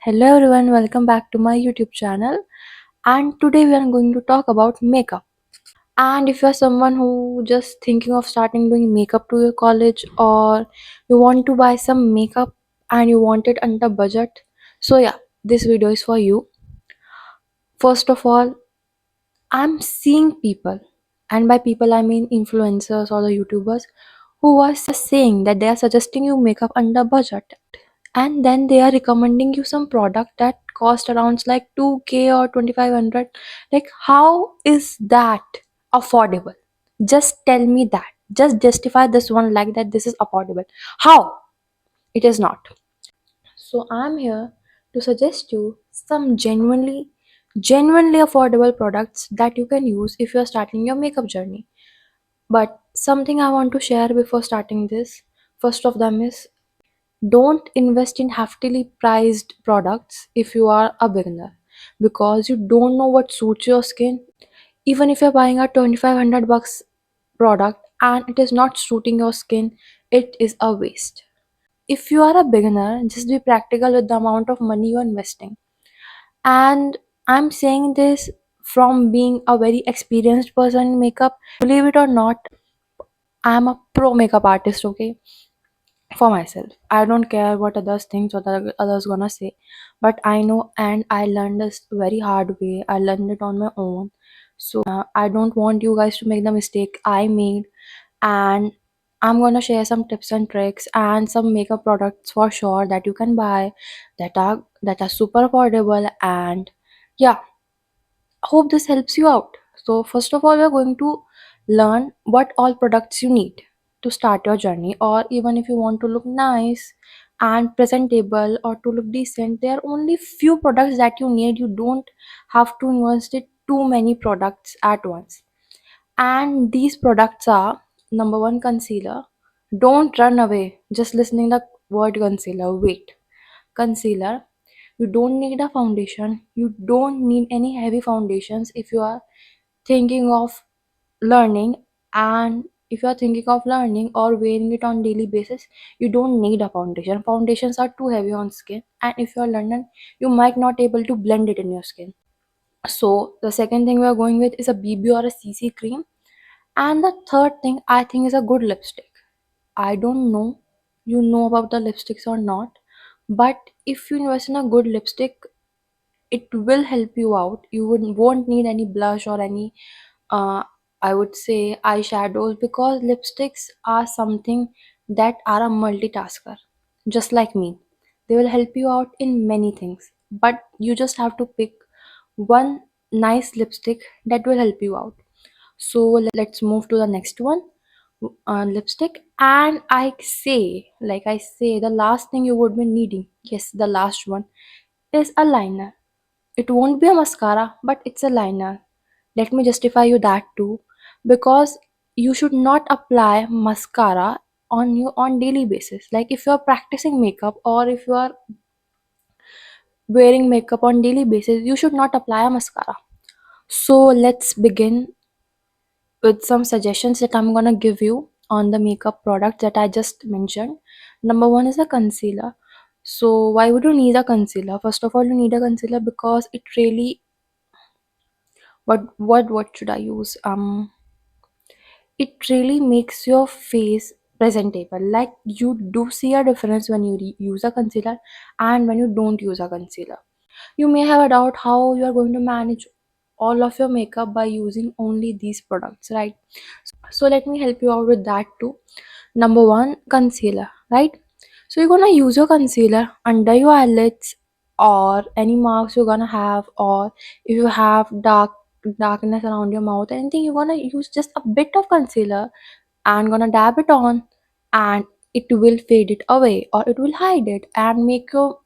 Hello everyone, welcome back to my YouTube channel. And today we are going to talk about makeup. And if you're someone who just thinking of starting doing makeup to your college, or you want to buy some makeup and you want it under budget, so yeah, this video is for you. First of all, I'm seeing people, and by people I mean influencers or the YouTubers, who are saying that they are suggesting you makeup under budget, and then they are recommending you some product that cost around like 2k or 2500. Like, how is that affordable? Just tell me that. Just justify this one like that this is affordable. How? It is not. So I'm here to suggest you some genuinely affordable products that you can use if you're starting your makeup journey. But something I want to share before starting this, first of them is, don't invest in heftily priced products if you are a beginner, because you don't know what suits your skin. Even if you're buying a 2500 bucks product and it is not suiting your skin, it is a waste. If you are a beginner, just be practical with the amount of money you're investing. And I'm saying this from being a very experienced person in makeup. Believe it or not, I'm a pro makeup artist, okay? For myself, I don't care what others think, what others gonna say, but I know, and I learned this very hard way. I learned it on my own. So I don't want you guys to make the mistake I made. And I'm gonna share some tips and tricks and some makeup products for sure that you can buy, that are super affordable. And yeah, hope this helps you out. So, first of all, we're going to learn what all products you need to start your journey, or even if you want to look nice and presentable or to look decent, there are only few products that you need. You don't have to invest in too many products at once. And these products are: number one, concealer. Don't run away just listening the word concealer. Wait. Concealer. You don't need a foundation. You don't need any heavy foundations if you are thinking of learning. And if you are thinking of learning or wearing it on daily basis, you don't need a foundation. Foundations are too heavy on skin, and if you are learning, you might not able to blend it in your skin. So the second thing we are going with is a BB or a CC cream. And the third thing I think is a good lipstick. I don't know you know about the lipsticks or not, but if you invest in a good lipstick, it will help you out. You won't need any blush or any, uh, I would say, eyeshadows, because lipsticks are something that are a multitasker, just like me. They will help you out in many things, but you just have to pick one nice lipstick that will help you out. So let's move to the next one, lipstick. And I say the last thing you would be needing, yes, the last one, is a liner. It won't be a mascara, but it's a liner. Let me justify you that too, because you should not apply mascara on you on daily basis. Like, if you are practicing makeup or if you are wearing makeup on daily basis, you should not apply a mascara. So let's begin with some suggestions that I'm gonna give you on the makeup products that I just mentioned. Number one is a concealer. So why would you need a concealer? First of all, you need a concealer because it really, what should I use? It really makes your face presentable. Like, you do see a difference when you use a concealer and when you don't use a concealer. You may have a doubt how you are going to manage all of your makeup by using only these products, right? So let me help you out with that too. Number one, concealer, right? So you're gonna use your concealer under your eyelids or any marks you're gonna have, or if you have darkness around your mouth, anything, you're gonna use just a bit of concealer and gonna dab it on, and it will fade it away or it will hide it and make your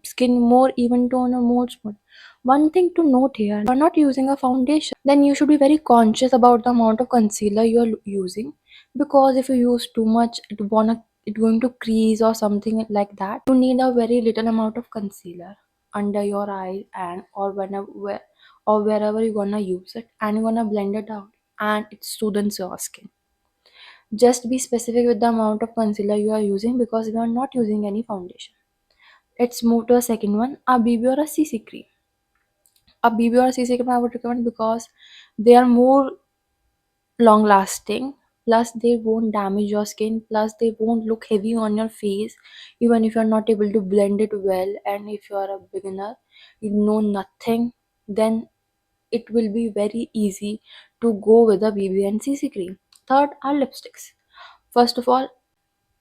skin more even tone or more smooth. One thing to note here: if you're not using a foundation, then you should be very conscious about the amount of concealer you're using, because if you use too much, it's going to crease or something like that. You need a very little amount of concealer under your eye, and or whenever or wherever you're gonna use it, and you're gonna blend it out and it soothes your skin. Just be specific with the amount of concealer you are using, because you are not using any foundation. Let's move to a second one, a BB or a CC cream. A BB or a CC cream I would recommend because they are more long lasting, plus they won't damage your skin, plus they won't look heavy on your face even if you're not able to blend it well. And if you are a beginner, you know nothing, then it will be very easy to go with the BB and CC cream. Third are lipsticks. First of all,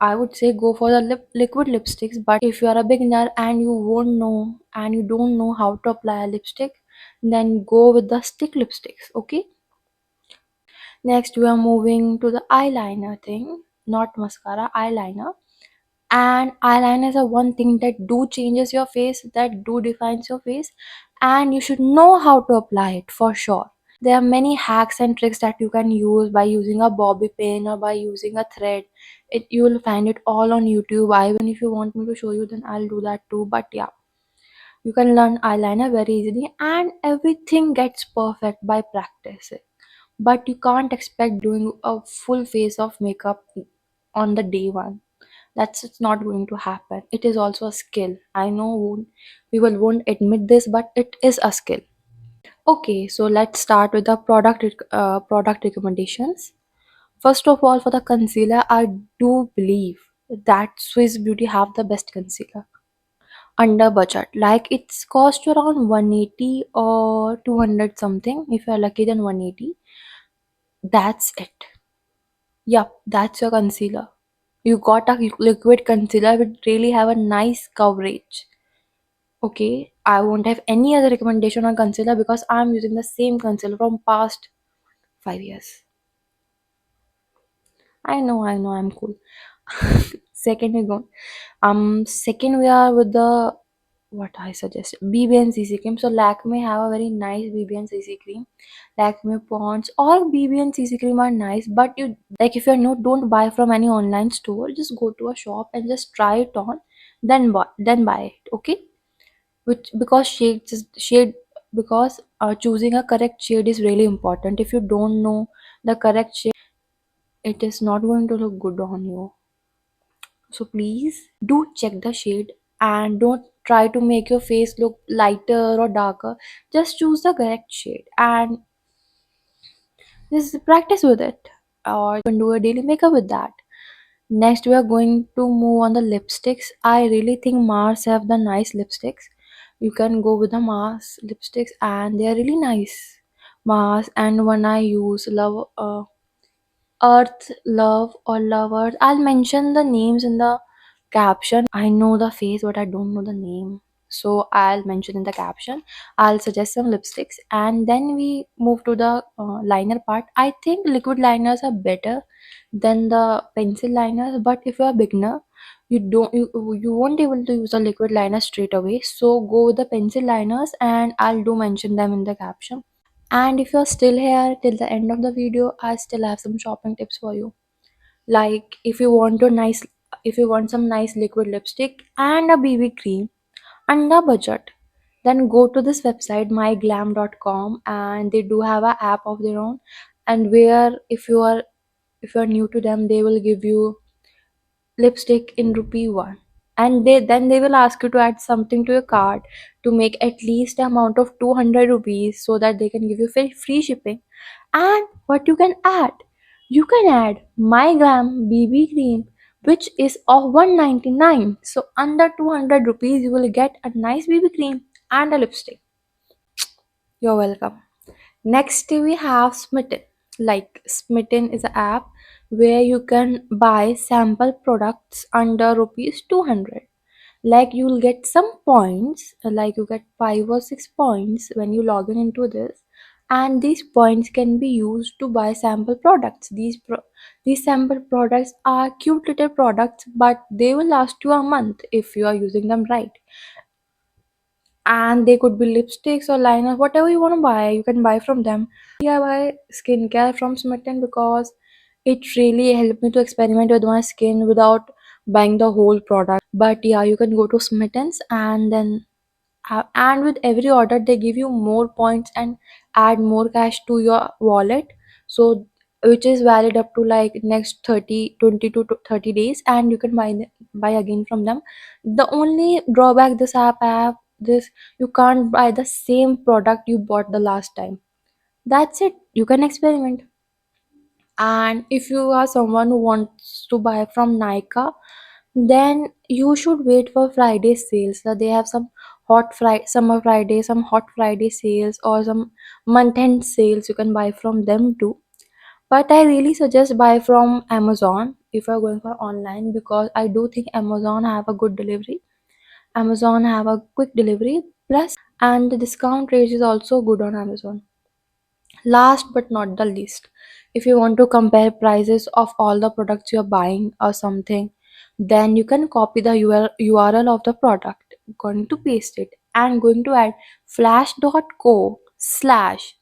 I would say go for the liquid lipsticks, but if you are a beginner and you won't know and you don't know how to apply a lipstick, then go with the stick lipsticks, okay? Next, we are moving to the eyeliner thing, not mascara, eyeliner. And eyeliner is a one thing that do changes your face, that do defines your face, and you should know how to apply it for sure. There are many hacks and tricks that you can use by using a bobby pin or by using a thread. You will find it all on YouTube. I Even if you want me to show you, then I'll do that too. But yeah, you can learn eyeliner very easily, and everything gets perfect by practice. But you can't expect doing a full face of makeup on the day one. That's just not going to happen. It is also a skill. I know people won't admit this, but it is a skill. Okay, so let's start with the product recommendations. First of all, for the concealer, I do believe that Swiss Beauty have the best concealer under budget. Like it's cost you around 180 or 200 something. If you're lucky, then 180. That's it. Yup, that's your concealer. You got a liquid concealer which really have a nice coverage. Okay, I won't have any other recommendation on concealer because I'm using the same concealer from past 5 years. I know, I'm cool. Second we go. Second we are with the what I suggest BB and CC cream. So Lakme have a very nice BB and CC cream. Lakme Ponds or BB and CC cream are nice, but you like if you're not don't buy from any online store. Just go to a shop and just try it on, then buy it. Okay, which because shade because choosing a correct shade is really important. If you don't know the correct shade, it is not going to look good on you. So please do check the shade and don't try to make your face look lighter or darker. Just choose the correct shade and just practice with it, or you can do a daily makeup with that. Next, we are going to move on the lipsticks. I really think Mars have the nice lipsticks. You can go with the Mars lipsticks, and they are really nice. Mars and one I use love Earth, Love, or Love Earth. I'll mention the names in the caption. I know the face, but I don't know the name. So I'll mention in the caption. I'll suggest some lipsticks, and then we move to the liner part. I think liquid liners are better than the pencil liners, but if you're a beginner, you won't able to use a liquid liner straight away. So go with the pencil liners, and I'll do mention them in the caption. And if you're still here till the end of the video, I still have some shopping tips for you. Like if you want some nice liquid lipstick and a BB cream under budget, then go to this website myglam.com, and they do have a app of their own, and where if you are new to them, they will give you lipstick in rupee 1, and they will ask you to add something to your cart to make at least amount of 200 rupees so that they can give you free shipping. And what you can add my gram BB cream, which is of 199. So under 200 rupees you will get a nice BB cream and a lipstick. You're welcome. Next we have Smitten. Like Smitten is an app where you can buy sample products under rupees 200. Like you'll get some points, like you get 5 or 6 points when you log in into this, and these points can be used to buy sample products. These sample products are cute little products, but they will last you a month if you are using them right. And they could be lipsticks or liners, whatever you want to buy, you can buy from them. Yeah, I buy skincare from Smitten because it really helped me to experiment with my skin without buying the whole product. But yeah, you can go to Smittens, and then and with every order they give you more points and add more cash to your wallet. So which is valid up to like next 20 to 30 days, and you can buy again from them. The only drawback this app have, this, you can't buy the same product you bought the last time. That's it, you can experiment. And if you are someone who wants to buy from Nika, then you should wait for Friday sales. So they have some summer Friday, some hot Friday sales, or some month end sales. You can buy from them too. But I really suggest buy from Amazon if you're going for online, because I do think Amazon have a good delivery. Amazon have a quick delivery plus, and the discount rate is also good on Amazon. Last but not the least, if you want to compare prices of all the products you're buying or something, then you can copy the URL of the product, going to paste it, and going to add flash.co slash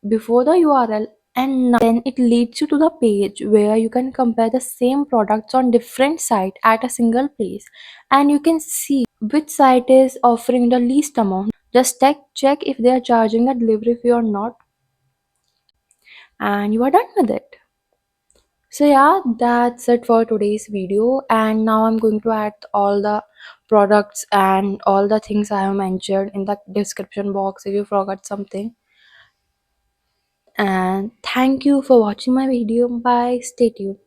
before the URL, and now then it leads you to the page where you can compare the same products on different site at a single place, and you can see which site is offering the least amount. Just check if they are charging a delivery fee or not, and you are done with it. So yeah, that's it for today's video, and now I'm going to add all the products and all the things I have mentioned in the description box if you forgot something. And thank you for watching my video. Bye, stay tuned.